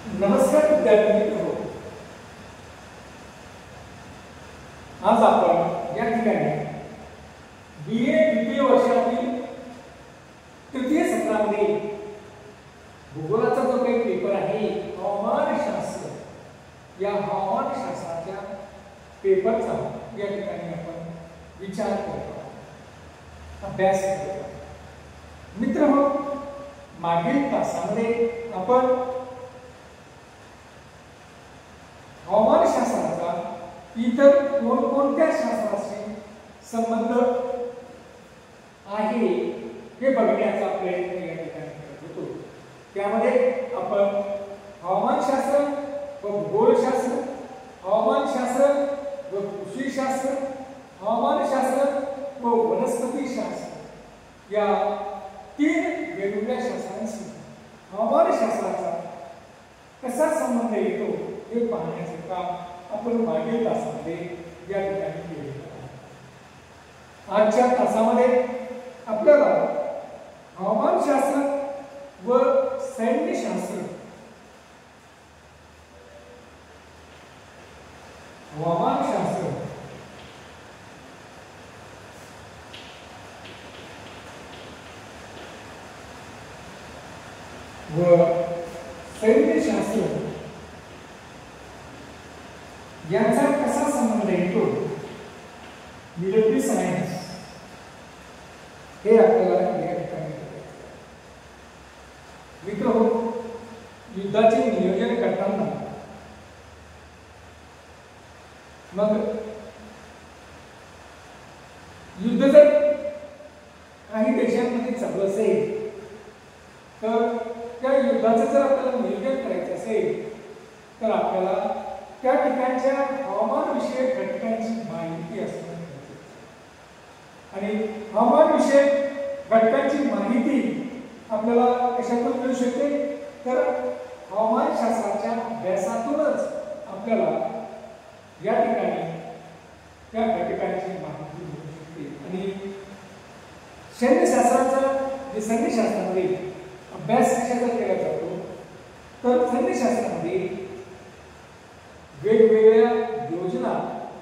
नमस्कार विद्यार्थी मित्र, आज आपण या ठिकाणी BA द्वितीय वर्षातील तृतीय सत्रामध्ये भूगोलाचा जो काही पेपर आहे हवामानशास्त्र, या हवामानशास्त्राच्या पेपरचा या ठिकाणी आपण विचार करतो, अभ्यास करतो. मित्रहो, मागील तासामध्ये आपण हवामानशास्त्राचा इतर कोणकोणत्या शास्त्राशी संबंध आहे हे बघण्याचा प्रयत्न या ठिकाणी करत होतो. त्यामध्ये आपण हवामानशास्त्र व भूगोलशास्त्र, हवामानशास्त्र व कृषीशास्त्र, हवामानशास्त्र व वनस्पतीशास्त्र या तीन वेगवेगळ्या शास्त्रांशी हवामानशास्त्राचा कसा संबंध येतो हे पाहण्याचे काम आपण मागील तासामध्ये या ठिकाणी केले आहे. आजच्या तासामध्ये आपल्याला हवामानशास्त्र व सैन्यशास्त्र, हवामानशास्त्र व सैन्यशास्त्र यांचा कसा संबंध येतो, मिलिटरी सायन्स, हे आपल्याला या ठिकाणी मित्रहो, युद्धाचे नियोजन करताना मग युद्ध जर काही देशांमध्ये चालू असेल तर त्या युद्धाचं जर आपल्याला नियोजन करायचं असेल तर आपल्याला त्या ठिकाणच्या हवामानविषयक घटकांची माहिती असणं गरजेचं आहे. आणि हवामानविषयक घटकांची माहिती आपल्याला कशातून मिळू शकते तर हवामानशास्त्राच्या अभ्यासातूनच आपल्याला या ठिकाणी त्या घटकांची माहिती मिळू शकते. आणि सैन्यशास्त्राचा जे सैन्यशास्त्रामध्ये अभ्यास कशाचा केला जातो तर सैन्यशास्त्रामध्ये वेगवेगळ्या योजना,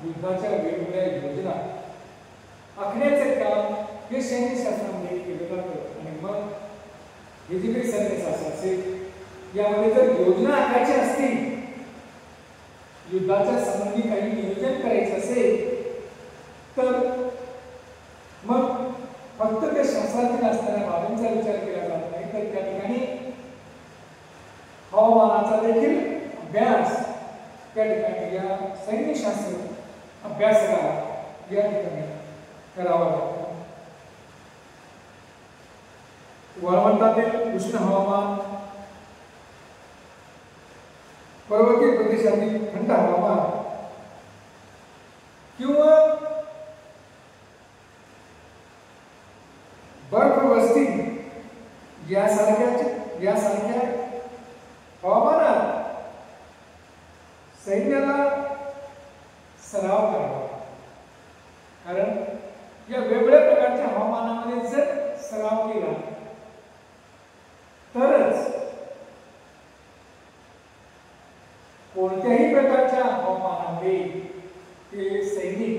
युद्धाच्या वेगवेगळ्या योजना आखण्याचे काम हे सैन्यशास्त्रामध्ये केले जातं. आणि मग हे जे काही सैन्यशास्त्र असेल यामध्ये जर योजना आखायची असतील, युद्धाच्या संबंधी काही नियोजन करायचं असेल तर मग फक्त त्या शास्त्रातील असणाऱ्या बाबींचा विचार केला जात नाही, तर त्या ठिकाणी हवामानाचा देखील अभ्यास त्या ठिकाणी या सैन्यशास्त्र अभ्यासकाला या ठिकाणी करावा लागतो. वाळवंटातील उष्ण हवामान, पर्वतीय प्रदेशातील थंड हवामान किंवा बर्फवस्ती यासारख्या हवामानात सैन्याला सराव करावा. कारण या वेगवेगळ्या प्रकारच्या हवामानामध्ये जर सराव केला तरच कोणत्याही प्रकारच्या हवामानामध्ये ते सैनिक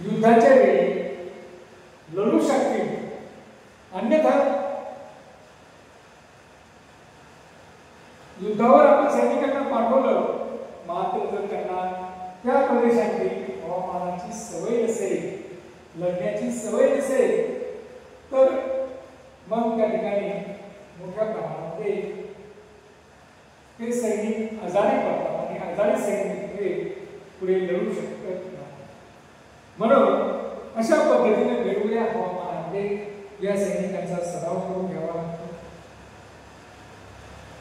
युद्धाच्या वेळी लढू शकतील. अन्यथा युद्धावर आपण सैनिकांना पाठवलं मात्र जर त्यांना त्या प्रदेशाची हवामानाची सवय नसेल, लढण्याची सवय नसेल तर मग त्या ठिकाणी मोठ्या प्रमाणामध्ये ते सैनिक आजारी पडतात आणि आजारी सैनिक हे पुढे लढू शकत नाही. म्हणून अशा पद्धतीने वेगवेगळ्या हवामानामध्ये या सैनिकांचा सराव करून घ्यावा लागतो.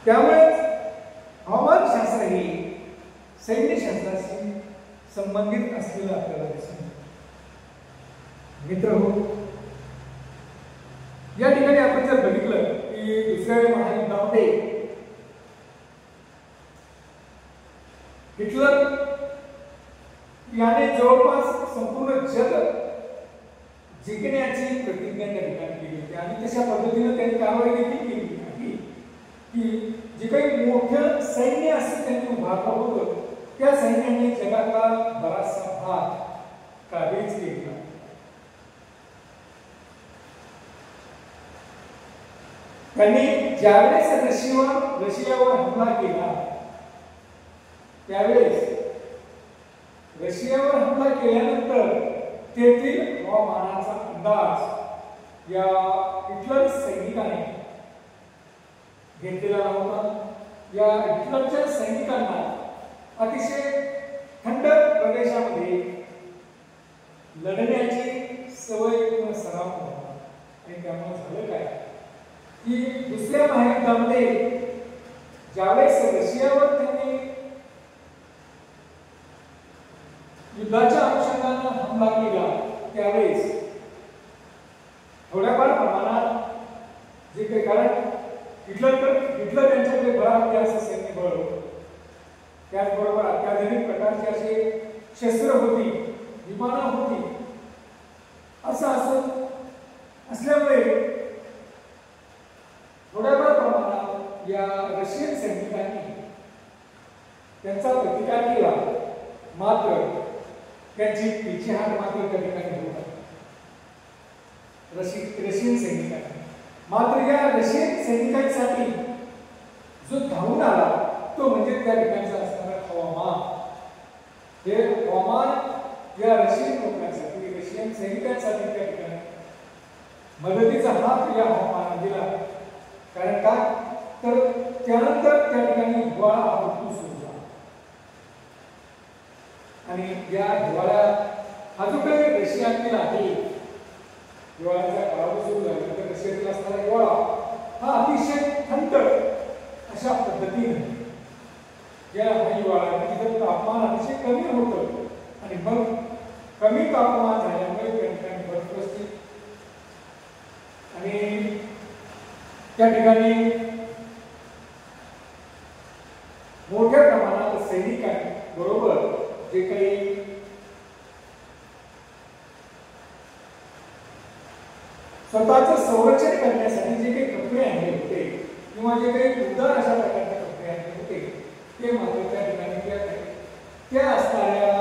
त्यामुळे हवामानशास्त्र हे सैन्यशास्त्राशी संबंधित असलेलं आपल्याला दिसून येतं. मित्रहो, या ठिकाणी आपण जर बघितलं की दुसऱ्या महायुद्धामध्ये हिटलर याने जवळपास संपूर्ण जग जिंकण्याची प्रतिज्ञा त्या ठिकाणी केली होती आणि तशा पद्धतीने त्यांनी कारवाई देखील केली आहे की जे काही उभारलं होतं त्या सैन्याने जगातला बराचसा भाग काबीज केला. त्यांनी ज्यावेळेस रशियावर हमला केला त्यावेळेस रशियावर हमला केल्यानंतर तेथील हवामानाचा अंदाज या हिटलर सैनिकाने घेतलेला नव्हता. या हिटलरच्या सैनिकांना अतिशय थंड प्रदेशामध्ये लढण्याची सवय किंवा सराव होता. आणि त्यामुळे झालं काय की दुसऱ्या महायुद्धामध्ये ज्यावेळेस रशियावर त्यांनी युद्धाच्या अनुषंगाने हमला केला त्यावेळेस थोड्याफार प्रमाणात जे काही कारण हिटलर यांच्याकडे बराच असं सैन्य बळ होतं. त्याचबरोबर अत्याधुनिक प्रकारचे असे शस्त्र होती, विमानं होती. असं असल्यामुळे थोड्याफार प्रमाणात या रशियन सैनिकांनी त्यांचा प्रतिकार केला. मात्र त्यांची पिछेहाट मात्र त्या ठिकाणी होता रशियन सैनिकांनी. मात्र या रशियन सैनिकांसाठी जो धावून आला तो म्हणजे त्या ठिकाणचं असणारं हवामान. हे हवामान या रशियन लोकांसाठी रशियन सैनिकांसाठी त्या ठिकाणी मदतीचा हात या हवामानाने दिला. कारण का तर त्यानंतर त्या ठिकाणी हिवाळा हा ऋतू सुरू झाला आणि या हिवाळ्यात हा जो काही रशियातील आहे हिवाळ्याचा काळ सुरू झाल्यानंतर रशियातील असणारा हिवाळा हा अतिशय थंड अशा पद्धतीने या हिवाळ्यात तिथं तापमान अतिशय कमी होतं आणि मग कमी तापमान झाल्यामुळे त्या ठिकाणी बर्फवृष्टी आणि त्या ठिकाणी मोठ्या प्रमाणात सैनिकांबरोबर जे काही स्वतःचं संरक्षण करण्यासाठी जे काही कपडे आणले होते किंवा जे काही उदार अशा प्रकारचे कपडे आणले होते ते मात्र त्या ठिकाणी त्या असणाऱ्या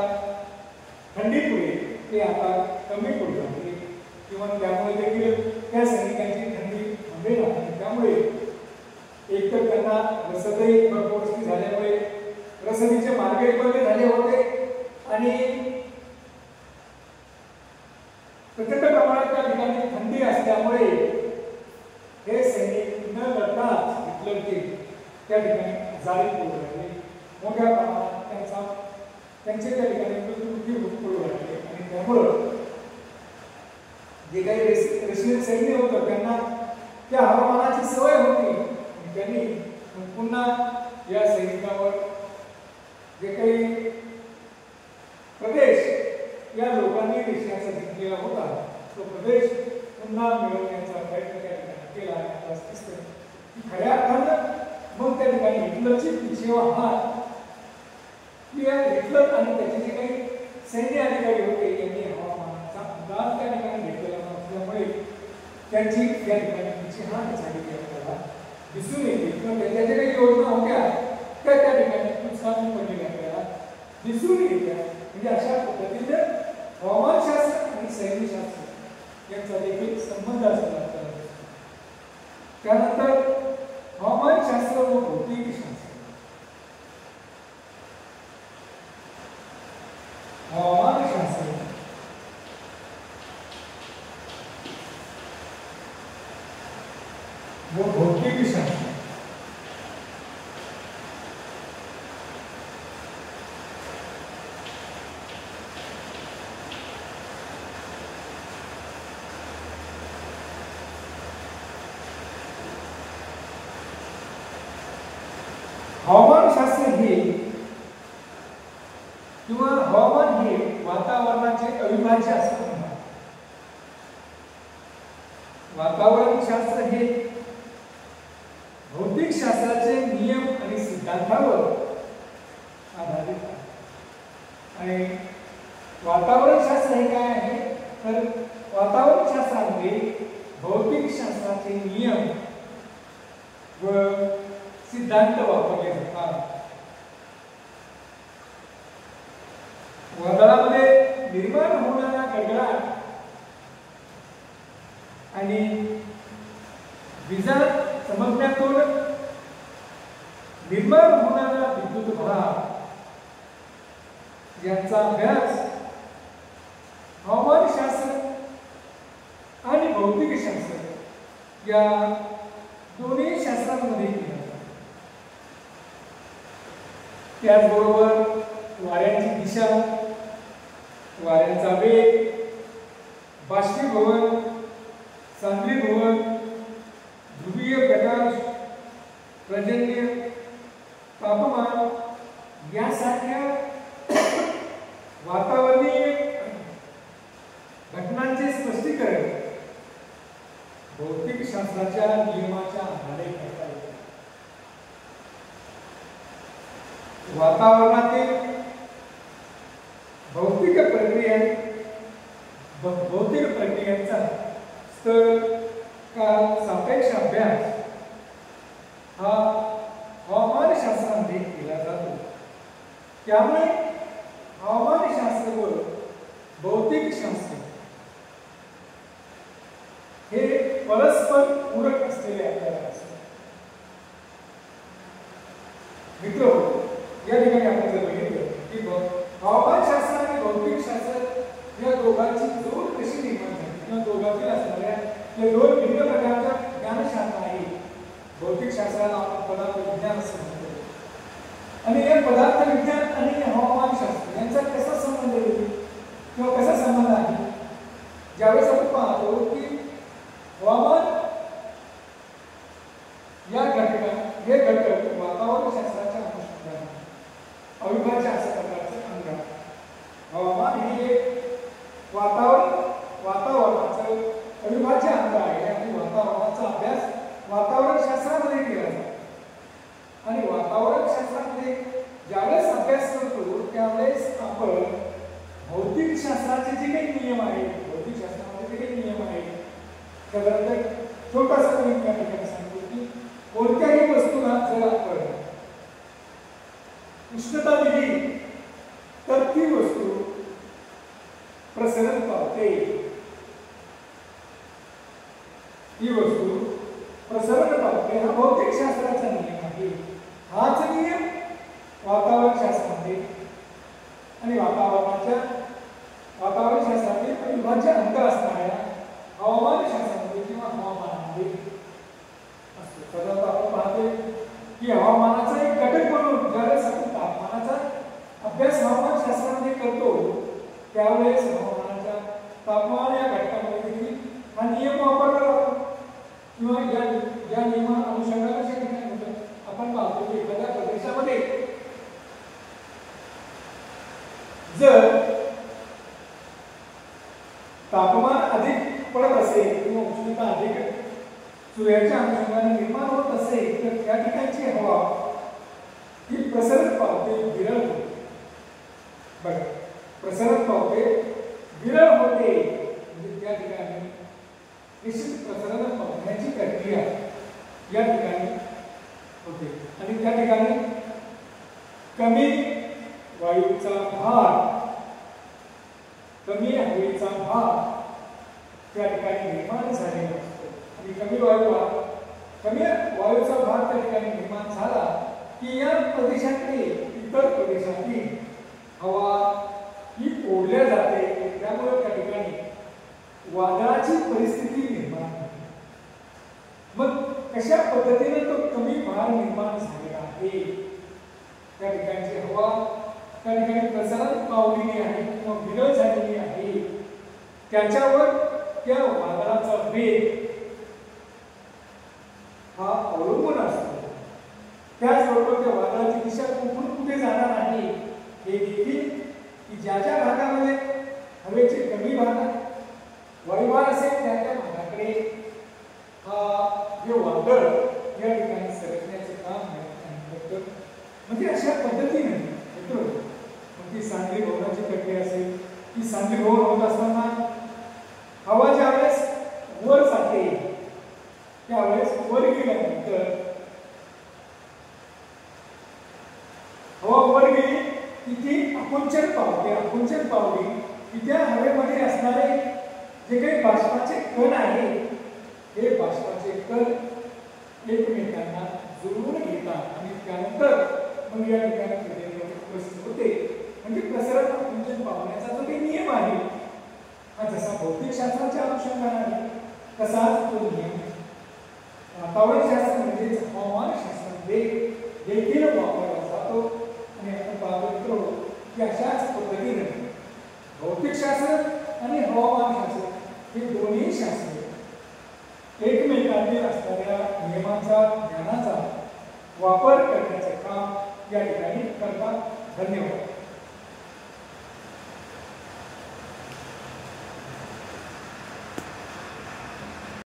थंडीमुळे ते आता कमी पडू लागले किंवा त्यामुळे देखील त्या सैनिकांची थंडी थांबेल नाही. त्यामुळे एकतर त्यांना रसदही बर्फवृष्टी झाल्यामुळे रसदीचे मार्गही बंद झाले होते आणि प्रचंड प्रमाणात त्या ठिकाणी थंडी असल्यामुळे हे सैनिक न लढताच हिटलरचे त्या ठिकाणी जाळी पडू लागले. मोठ्या प्रमाणात त्यांचे त्या ठिकाणी मृत्यू पडू लागले आणि त्यामुळं जे काही रशियन सैन्य होतं त्यांना त्या हवामानाची सवय होती आणि त्यांनी पुन्हा या सैनिकावर जे काही प्रदेश या लोकांनी रशियाचा जिंकलेला होता तो प्रदेश पुन्हा मिळवण्याचा प्रयत्न त्या ठिकाणी केला. खऱ्या अर्थानं मग त्या ठिकाणी हिटलरची पिछेहाट हिटलर आणि त्याचे जे काही सैन्य अधिकारी होते यांनी हवामानाचा अंदाज त्या ठिकाणी घेतलेला नसल्यामुळे त्यांची या ठिकाणी पिछेहाट झालेली आपल्याला दिसून येते किंवा त्यांच्या ज्या काही योजना होत्या त्या ठिकाणी नुकसान पडलेल्या आपल्याला दिसून येत्या. म्हणजे अशा पद्धतीने हवामानशास्त्र आणि सैन्यशास्त्र यांचा देखील संबंध असतो आपल्याला. त्यानंतर हवामानशास्त्र व भौतिकशास्त्र. हवामानशास्त्र व भौतिकशास्त्र हवामानशास्त्र हे किंवा हवामान हे वातावरणाचे अविभाज्य असं म्हणतात. वातावरणशास्त्र हे भौतिक शास्त्राचे नियम आणि सिद्धांतावर आधारित आहे. आणि वातावरणशास्त्र हे काय आहे तर वातावरणशास्त्रामध्ये भौतिक शास्त्राचे नियम व सिद्धांत वापरले जातात. वादळामध्ये निर्माण होणारा गडगडाट आणि विजा चमकण्यातून निर्माण होणारा विद्युत भार यांचा अभ्यास हवामानशास्त्र आणि भौतिकशास्त्र या दोन्ही शास्त्रांमध्ये केला जातो. त्याचबरोबर वाऱ्यांची दिशा, वाऱ्यांचा वेग, बाष्पीभवन, सांद्रीभवन, ध्रुवीय प्रकाश, पर्जन्य, तापमान यासारख्या वातावरणीय घटनांचे स्पष्टीकरण भौतिक शास्त्राच्या नियमाच्या आधारे करता येते. वातावरणातील भौतिक प्रक्रियांचा स्तर काल सापेक्ष अभ्यास हा हवामानशास्त्रामध्ये केला जातो. त्यामुळे हवामानशास्त्र व भौतिकशास्त्र हे परस्पर पूरक असलेले आपल्याला असतात. मित्र, या ठिकाणी आपण जर बघितलं की हवामानशास्त्र आणि भौतिकशास्त्र या दोघांची जोड कशी निर्माण झाली किंवा दोघांतील असणाऱ्या या दोन भिन्न प्रकारच्या ज्ञानशाखा आहेत. भौतिकशास्त्राला आपण पदार्थ विज्ञान असं म्हणतो आणि या पदार्थ विज्ञान आणि हवामानशास्त्र यांचा कसा संबंध येतो किंवा कसा संबंध आहे. ज्यावेळेस आपण पाहतो की हवामान या हे घटक वातावरणशास्त्राच्या अनुषंगाने अविभाज्य अशा प्रकारचे अंग आहे. हवामान हे एक वातावरणाचं अविभाज्य अंग आहे आणि वातावरणाचा अभ्यास वातावरणशास्त्रामध्ये केला जातो आणि वातावरणशास्त्रामध्ये ज्यावेळेस अभ्यास करतो त्यावेळेस आपण भौतिकशास्त्राचे जे काही नियम आहेत, भौतिकशास्त्रामध्ये जे काही नियम आहेत त्याबद्दल छोटासा त्या ठिकाणी सांगतो की कोणत्याही वस्तूला जर आपण उष्णता दिली तर ती वस्तू प्रसरण पावते. ही वस्तू प्रसरण पावते हा भौतिकशास्त्राचा नियम आहे. हाच नियम वातावरणशास्त्रामध्ये आणि वातावरणशास्त्रातील अविभाज्य अंग असणाऱ्या हवामानशास्त्रामध्ये किंवा हवामानामध्ये असतो. साधारणतः आपण पाहतो की हवामानाचा एक घटक म्हणून ज्यावेळेस आपण तापमानाचा अभ्यास हवामानशास्त्रामध्ये करतो त्यावेळेस हवामानाच्या तापमान या घटकामध्ये देखील हा नियम वापरला जातो किंवा या नियमा अनुषंगाने अशा ठिकाणी होतं. आपण पाहतो की एखाद्या प्रदेशामध्ये जर तापमान अधिक पडत असेल किंवा उष्णता अधिक सूर्याच्या अनुषंगाने निर्माण होत असेल तर त्या ठिकाणची हवा ही प्रसरण पावते, विरळ होते. बघा, प्रसरण पावते, विरळ होते म्हणजे त्या ठिकाणी निश्चित प्रसरण पावण्याची प्रक्रिया या ठिकाणी होते आणि त्या ठिकाणी कमी वायूचा भार, कमी हवेचा भार त्या ठिकाणी निर्माण झालेला असतो आणि कमी वायूचा भार त्या ठिकाणी निर्माण झाला की या प्रदेशातली इतर प्रदेशातील हवा ही ओढल्या जाते. त्यामुळे त्या ठिकाणी वादळाची परिस्थिती निर्माण होते. मग कशा पद्धतीने तो कमी भार निर्माण झालेला आहे. त्या ठिकाणची हवा त्या ठिकाणी प्रसरण पावलेली आहे किंवा विरळ झालेली आहे. त्याच्यावर त्या वादळाचा वेग हा अवलंबून असतो. त्याचबरोबर त्या वादळाची दिशा कुठून कुठे जाणार आहे हे देखील की ज्या भागामध्ये हवेचे कमी भाग वायुभार असेल त्या भागाकडे हे वादळ या ठिकाणी सरकण्याचे काम करतं. म्हणजे अशा पद्धतीने ती सांद्री भवनाची प्रक्रिया असेल की सांद्री भवन होत असताना हवा ज्यावेळेस वर जाते त्यावेळेस वर गेल्यानंतर हवा वर गेली की ती आकुंचन पावते. आकुंचन पावली की त्या हवेमध्ये असणारे जे काही बाष्पाचे कण आहे हे बाष्पाचे कण एकमेकांना जुळवून घेतात आणि त्यानंतर मग या ठिकाणी उपस्थित होते. म्हणजे प्रसरण आकुंचन पावण्याचा जो काही नियम आहे हा जसा भौतिकशास्त्राच्या अनुषंगाने तसाच तो नियम वातावरणशास्त्र म्हणजेच हवामानशास्त्रामध्ये देखील वापरला जातो. आणि आपण पाहतो की अशाच पद्धतीने भौतिकशास्त्र आणि हवामानशास्त्र हे दोन्ही शास्त्र एकमेकांतील असणाऱ्या नियमांचा ज्ञानाचा वापर करण्याचे काम या ठिकाणी करतात. धन्यवाद.